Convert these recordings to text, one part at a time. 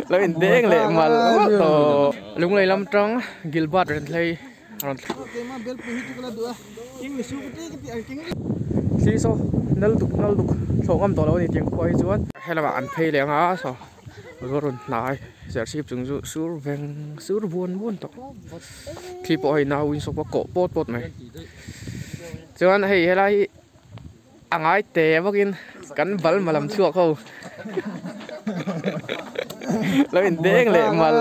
Lo in đeng lệ mà to lung lay lam trong Gilbert ren lay ron si so nal duk thong am to lo ni tiang khoi chuan hela ba an phei le nga so ro ron nai giờ ship chung ju sur buồn to khi po na win so ko pot mai chuan hei helai angai te bakin kan bal malam chuak ho lo in đeng lệ mà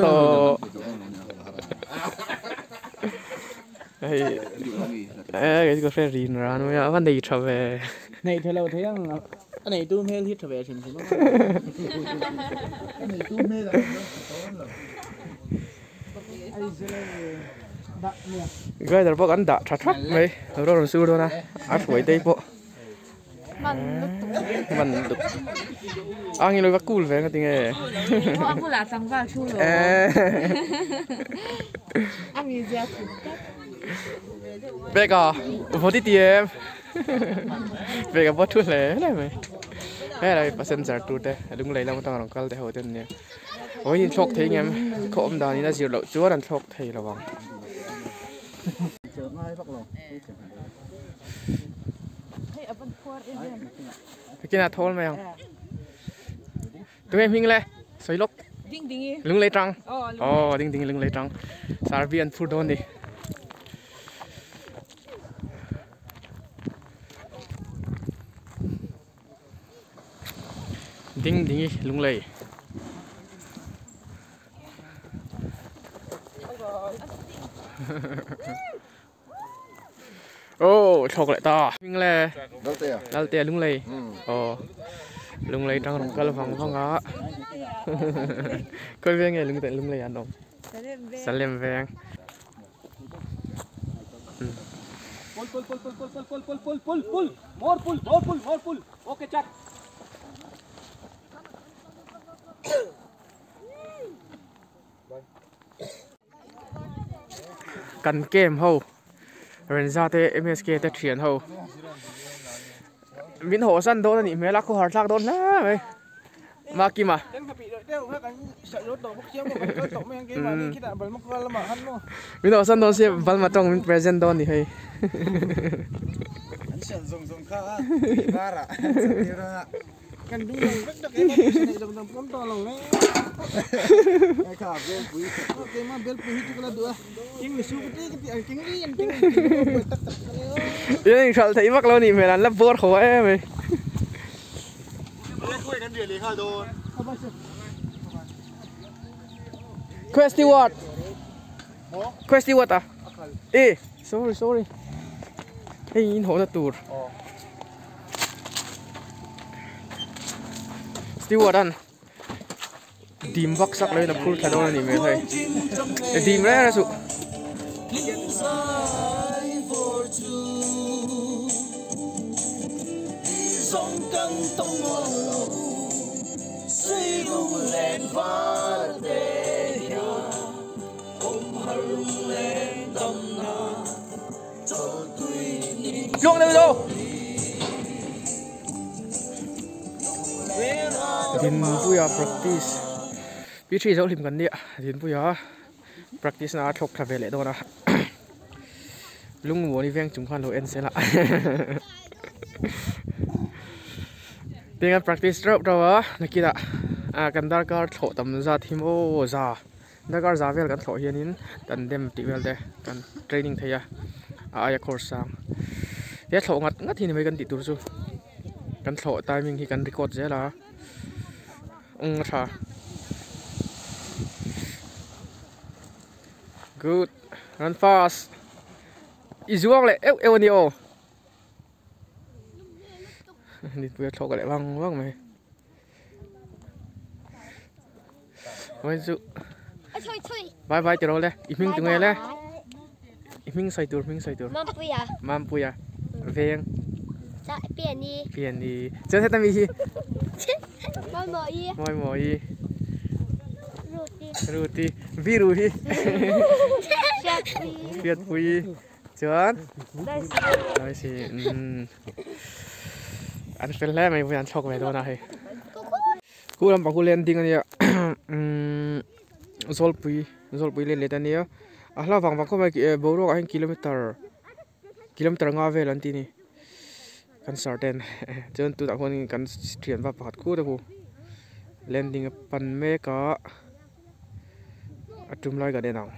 to cái có phải riêng ra nữa vấn đề trở về này theo lâu thấy anh này tu mê hít trở về thì nó này tu mê là cái đó bác anh đã chặt mấy rồi rồi xưa đó nè ăn quẩy tây bộ mình được ăn như là cool vậy cái tiếng này ăn不了长发出了ăn gì vậy bây giờ vô đi tiệm bây giờ bắt thuốc lẻ này mày cái này passenger tụt đấy đúng lấy làm tao làm cái để hồi tên này ôi nhìn chọc thấy em có ông đàn này diệt lộ chúa đàn chọc thấy là bằng cái nào thôn mày không tụi em hình lệ xoay lốc lưng lấy trăng đinh lưng lấy trăng Serbian food on đi đinh lưng lấy chọc lại to hình lệ dal tia lưng lấy lưng lấy trăng cái là phong á coi về nghe lưng lấy ăn không Salem vang pull more pull okay chat cần kem hầu rồi ra tới MSK tới triển hầu miễn hộ sân đó là nhỉ mấy lắc cô hard lắc đó nè mày mà kim à miễn hộ sân đó sẽ vẫn mà trong present đó thì hay cần đúng rồi rất cái này đồng công to lòng đấy cái cả bên quý cái mà bên quý chúng ta được chính là số cái kính đi anh kính yên sợ thấy mắc lâu nhỉ mày làm lắp vót khổ ấy mày Quest what à sorry hey in hộ tour Steward ăn tìm vắc sắc lên là full thay đổi này mấy thầy để tìm ra là sự luôn đâu đâu din puya practice pitri zo lim kan dia din puya practice na thok thave le do na lung mo ni veng chung khan lo en sela tinga practice drop dawa nakida kan dar kar tho tam za thimo za dakar za vel kan tho hianin tan dem ti vel de kan training theya aya course sang ye tho ngat hi ni mai kan ti tur chu kan tho timing hi kan record zela good run fast izuang le eo ni o đi vừa thọc lại văng mày ôi dụ bye bye cho rồi le iming tụi nghe le iming xoay tur mampu ya veng biển đi chơi thế ta mi gì moi moi ruti viru hi việt pui chớn đây xí anh phải lấy mày vừa ăn chọc mày đâu này cú làm bằng cú landing anh em zolpui lên lên anh em là vàng vàng có mấy bầu rồi anh kilometer ngã về lần tí này kan certain chân tu tak hon kan stream va pakhat khu daku landing pan me ka atum lai ga denang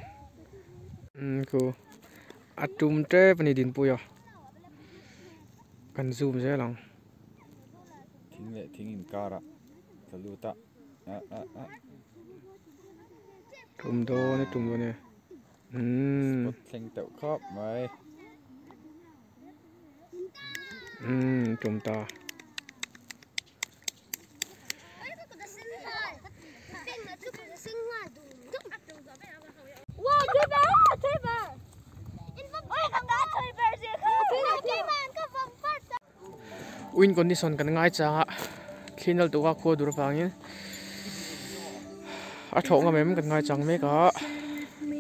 ku atum tre pani din pu yo kan zoom je lang thing in kara kaluta tum do ne thing tau khop mai tum ta win condition kan ngai cha khinal tu ka kho dur pangin a thong nga mem kan ngai chang me ka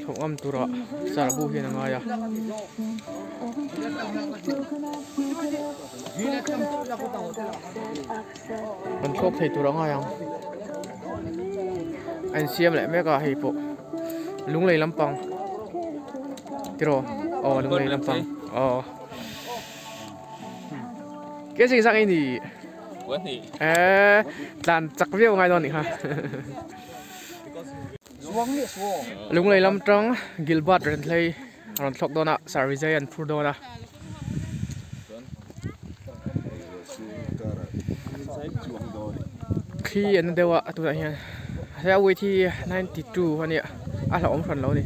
thong am tura sar bu hin nga ya kan thok thei tura nga yang an siam le me ka hi po lung lei lampang tiro lung lei lampang cái gì sang anh thì đàn chặt viêu ngay đó nè ha lúc này làm trắng Gilbert rồi thấy còn thọc đó nè Sarvijay and Pur đó nè khi anh đều ạ tụi này theo quy thi 92 anh ạ là ông phần lâu đi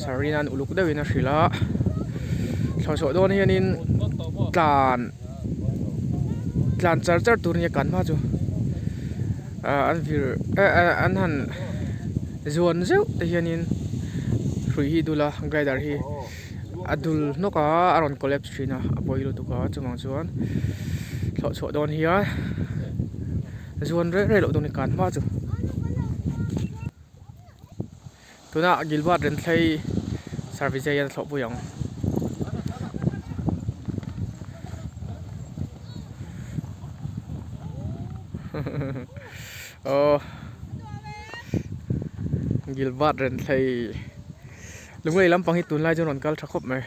Sarinan uluk daw na sila so doon hianin tlan charger tur niya kan ma chu an vir an han zon zeu te hianin hrui hi dula glider hi adul no ka aron collapse trina apoilo tu ka chumang chuan so doon hian zon re lo dong ni kan ma chu tuna Gilbert ren thei Sarvijay an thok buyang Gilbert ren thei lung lei lampang hi tun lai jon on kal thakop mai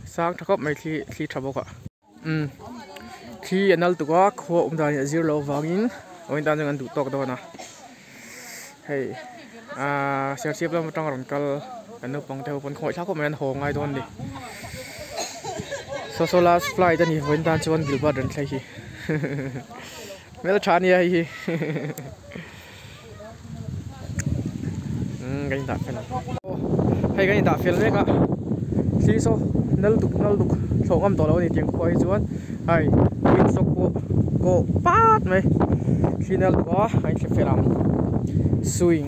sang thakop mai thi thaboka khi anal tu ka kho dan zero lo wangin oin dan jangan tu tok do na hey sersiap lam tang ron kal kan pang theo pon khoi thakop men ho ngai don di so last flight ani oin dan chuan Gilbert ren thei hi mel thania hi gain ta fel hey gain ta fel me ka si so nal duk thong am to lo ni tiang khoi chuan hai win sok ko pat mai final ko ai se feram swing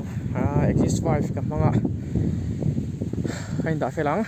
exist 5 ka manga kain da felang